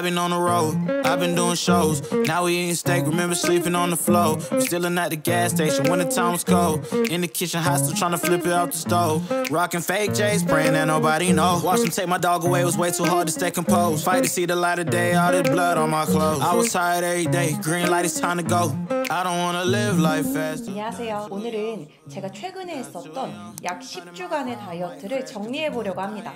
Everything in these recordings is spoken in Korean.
I've been on the road, I've been doing shows. Now we eating steak, remember sleeping on the floor. We stillin' at the gas station when the time was cold. In the kitchen, hot still trying to flip it out the stove. Rockin' fake J's, praying that nobody know. Watch them take my dog away, it was way too hard to stay composed. Fight to see the light of day, all this blood on my clothes. I was tired every day, green light, it's time to go. I don't wanna live life fast. 안녕하세요. 오늘은 제가 최근에 했었던 약 10주간의 다이어트를 정리해보려고 합니다.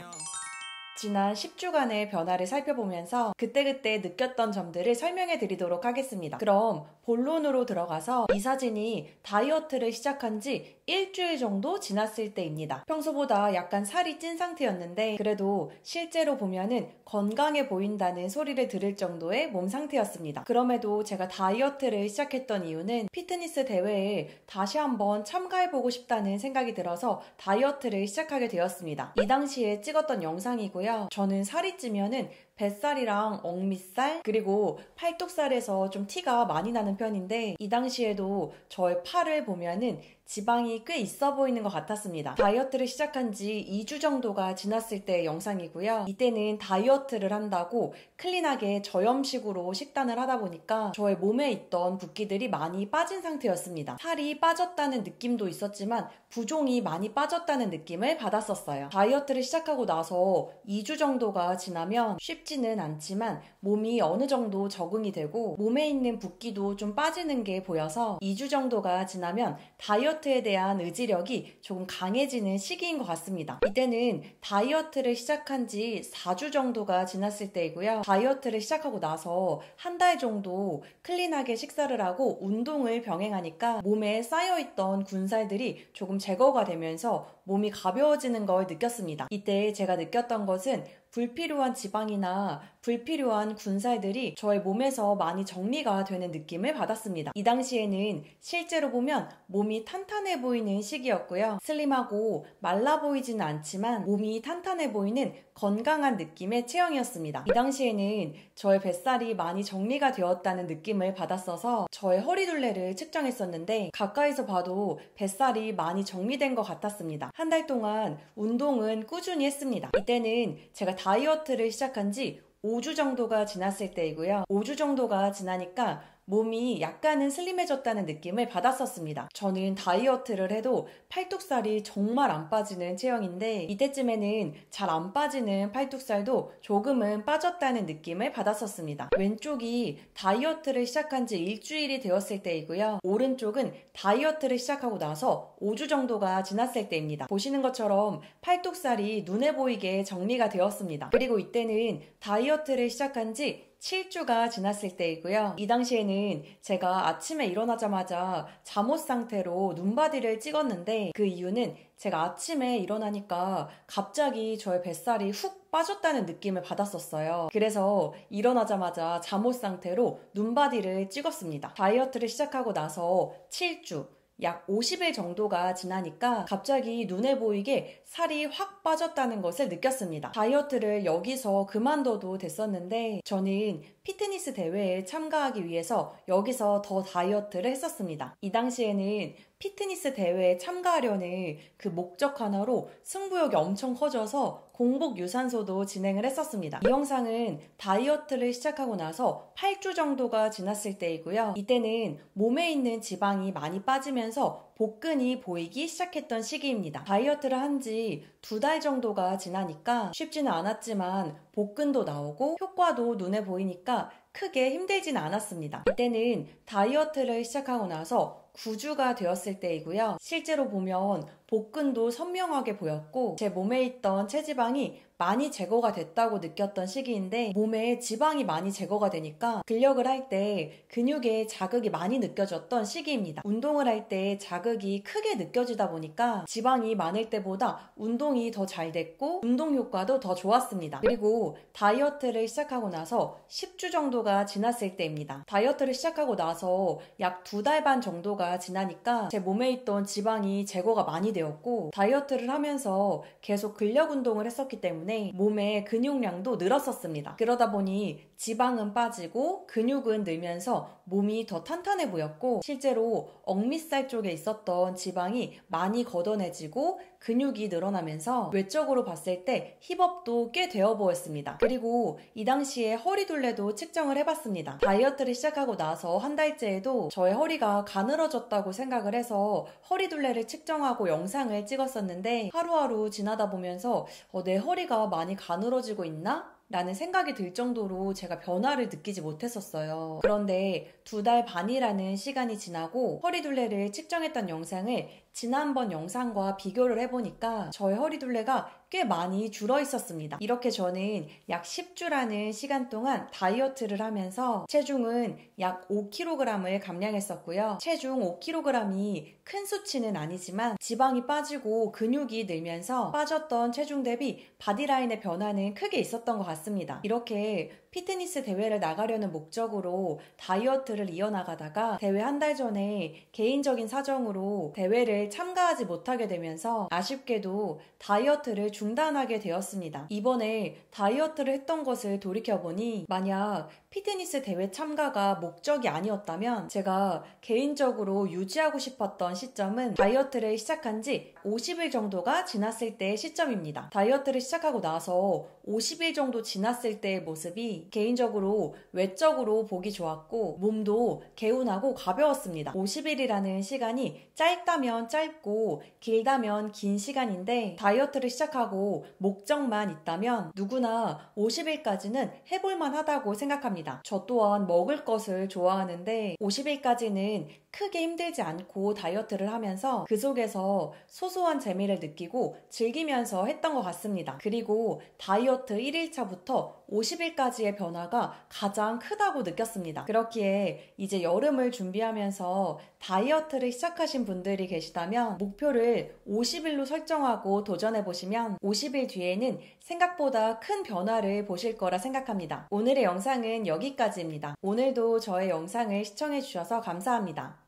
지난 10주간의 변화를 살펴보면서 그때그때 느꼈던 점들을 설명해 드리도록 하겠습니다. 그럼 본론으로 들어가서 이 사진이 다이어트를 시작한 지 일주일 정도 지났을 때입니다. 평소보다 약간 살이 찐 상태였는데 그래도 실제로 보면은 건강해 보인다는 소리를 들을 정도의 몸 상태였습니다. 그럼에도 제가 다이어트를 시작했던 이유는 피트니스 대회에 다시 한번 참가해보고 싶다는 생각이 들어서 다이어트를 시작하게 되었습니다. 이 당시에 찍었던 영상이고요. 저는 살이 찌면은 뱃살이랑 억밑살 그리고 팔뚝살에서 좀 티가 많이 나는 편인데 이 당시에도 저의 팔을 보면은 지방이 꽤 있어 보이는 것 같았습니다. 다이어트를 시작한 지 2주 정도가 지났을 때의 영상이고요. 이때는 다이어트를 한다고 클린하게 저염식으로 식단을 하다 보니까 저의 몸에 있던 붓기들이 많이 빠진 상태였습니다. 살이 빠졌다는 느낌도 있었지만 부종이 많이 빠졌다는 느낌을 받았었어요. 다이어트를 시작하고 나서 2주 정도가 지나면 쉽지는 않지만 몸이 어느 정도 적응이 되고 몸에 있는 붓기도 좀 빠지는 게 보여서 2주 정도가 지나면 다이어트에 대한 의지력이 조금 강해지는 시기인 것 같습니다. 이때는 다이어트를 시작한 지 4주 정도가 지났을 때이고요. 다이어트를 시작하고 나서 한 달 정도 클린하게 식사를 하고 운동을 병행하니까 몸에 쌓여있던 군살들이 조금 제거가 되면서 몸이 가벼워지는 걸 느꼈습니다. 이때 제가 느꼈던 것은 불필요한 지방이나 불필요한 군살들이 저의 몸에서 많이 정리가 되는 느낌을 받았습니다. 이 당시에는 실제로 보면 몸이 탄탄해 보이는 시기였고요. 슬림하고 말라 보이지는 않지만 몸이 탄탄해 보이는 건강한 느낌의 체형이었습니다. 이 당시에는 저의 뱃살이 많이 정리가 되었다는 느낌을 받았어서 저의 허리둘레를 측정했었는데 가까이서 봐도 뱃살이 많이 정리된 것 같았습니다. 한 달 동안 운동은 꾸준히 했습니다. 이때는 제가 다이어트를 시작한 지 5주 정도가 지났을 때이고요. 5주 정도가 지나니까 몸이 약간은 슬림해졌다는 느낌을 받았었습니다. 저는 다이어트를 해도 팔뚝살이 정말 안 빠지는 체형인데 이때쯤에는 잘 안 빠지는 팔뚝살도 조금은 빠졌다는 느낌을 받았었습니다. 왼쪽이 다이어트를 시작한 지 일주일이 되었을 때이고요. 오른쪽은 다이어트를 시작하고 나서 5주 정도가 지났을 때입니다. 보시는 것처럼 팔뚝살이 눈에 보이게 정리가 되었습니다. 그리고 이때는 다이어트를 시작한 지 7주가 지났을 때이고요. 이 당시에는 제가 아침에 일어나자마자 잠옷 상태로 눈바디를 찍었는데 그 이유는 제가 아침에 일어나니까 갑자기 저의 뱃살이 훅 빠졌다는 느낌을 받았었어요. 그래서 일어나자마자 잠옷 상태로 눈바디를 찍었습니다. 다이어트를 시작하고 나서 7주 약 50일 정도가 지나니까 갑자기 눈에 보이게 살이 확 빠졌다는 것을 느꼈습니다. 다이어트를 여기서 그만둬도 됐었는데 저는 피트니스 대회에 참가하기 위해서 여기서 더 다이어트를 했었습니다. 이 당시에는 피트니스 대회에 참가하려는 그 목적 하나로 승부욕이 엄청 커져서 공복 유산소도 진행을 했었습니다. 이 영상은 다이어트를 시작하고 나서 8주 정도가 지났을 때이고요. 이때는 몸에 있는 지방이 많이 빠지면서 복근이 보이기 시작했던 시기입니다. 다이어트를 한 지 2달 정도가 지나니까 쉽지는 않았지만 복근도 나오고 효과도 눈에 보이니까 크게 힘들지는 않았습니다. 이때는 다이어트를 시작하고 나서 9주가 되었을 때이고요. 실제로 보면 복근도 선명하게 보였고 제 몸에 있던 체지방이 많이 제거가 됐다고 느꼈던 시기인데 몸에 지방이 많이 제거가 되니까 근력을 할 때 근육에 자극이 많이 느껴졌던 시기입니다. 운동을 할 때 자극이 크게 느껴지다 보니까 지방이 많을 때보다 운동이 더 잘 됐고 운동 효과도 더 좋았습니다. 그리고 다이어트를 시작하고 나서 10주 정도가 지났을 때입니다. 다이어트를 시작하고 나서 약 2달 반 정도가 지나니까 제 몸에 있던 지방이 제거가 많이 되었고 다이어트를 하면서 계속 근력 운동을 했었기 때문에 몸의 근육량도 늘었었습니다. 그러다 보니 지방은 빠지고 근육은 늘면서 몸이 더 탄탄해 보였고 실제로 억밑살 쪽에 있었던 지방이 많이 걷어내지고 근육이 늘어나면서 외적으로 봤을 때 힙업도 꽤 되어 보였습니다. 그리고 이 당시에 허리 둘레도 측정을 해봤습니다. 다이어트를 시작하고 나서 한 달째에도 저의 허리가 가늘어졌다고 생각을 해서 허리 둘레를 측정하고 영상을 찍었었는데 하루하루 지나다 보면서 내 허리가 많이 가늘어지고 있나? 라는 생각이 들 정도로 제가 변화를 느끼지 못했었어요. 그런데 2달 반이라는 시간이 지나고 허리둘레를 측정했던 영상을 지난번 영상과 비교를 해보니까 저의 허리둘레가 꽤 많이 줄어 있었습니다. 이렇게 저는 약 10주라는 시간 동안 다이어트를 하면서 체중은 약 5kg을 감량했었고요. 체중 5kg이 큰 수치는 아니지만 지방이 빠지고 근육이 늘면서 빠졌던 체중 대비 바디라인의 변화는 크게 있었던 것 같습니다. 이렇게 피트니스 대회를 나가려는 목적으로 다이어트를 이어나가다가 대회 한 달 전에 개인적인 사정으로 대회를 참가하지 못하게 되면서 아쉽게도 다이어트를 중단하게 되었습니다. 이번에 다이어트를 했던 것을 돌이켜보니 만약 피트니스 대회 참가가 목적이 아니었다면 제가 개인적으로 유지하고 싶었던 시점은 다이어트를 시작한 지 50일 정도가 지났을 때의 시점입니다. 다이어트를 시작하고 나서 50일 정도 지났을 때의 모습이 개인적으로 외적으로 보기 좋았고 몸도 개운하고 가벼웠습니다. 50일이라는 시간이 짧다면 짧고 길다면 긴 시간인데 다이어트를 시작하고 목적만 있다면 누구나 50일까지는 해볼만 하다고 생각합니다. 저 또한 먹을 것을 좋아하는데 50일까지는 크게 힘들지 않고 다이어트를 하면서 그 속에서 소소한 재미를 느끼고 즐기면서 했던 것 같습니다. 그리고 다이어트 1일차부터 50일까지의 변화가 가장 크다고 느꼈습니다. 그렇기에 이제 여름을 준비하면서 다이어트를 시작하신 분들이 계시다면 목표를 50일로 설정하고 도전해보시면 50일 뒤에는 생각보다 큰 변화를 보실 거라 생각합니다. 오늘의 영상은 여기까지입니다. 오늘도 저의 영상을 시청해주셔서 감사합니다.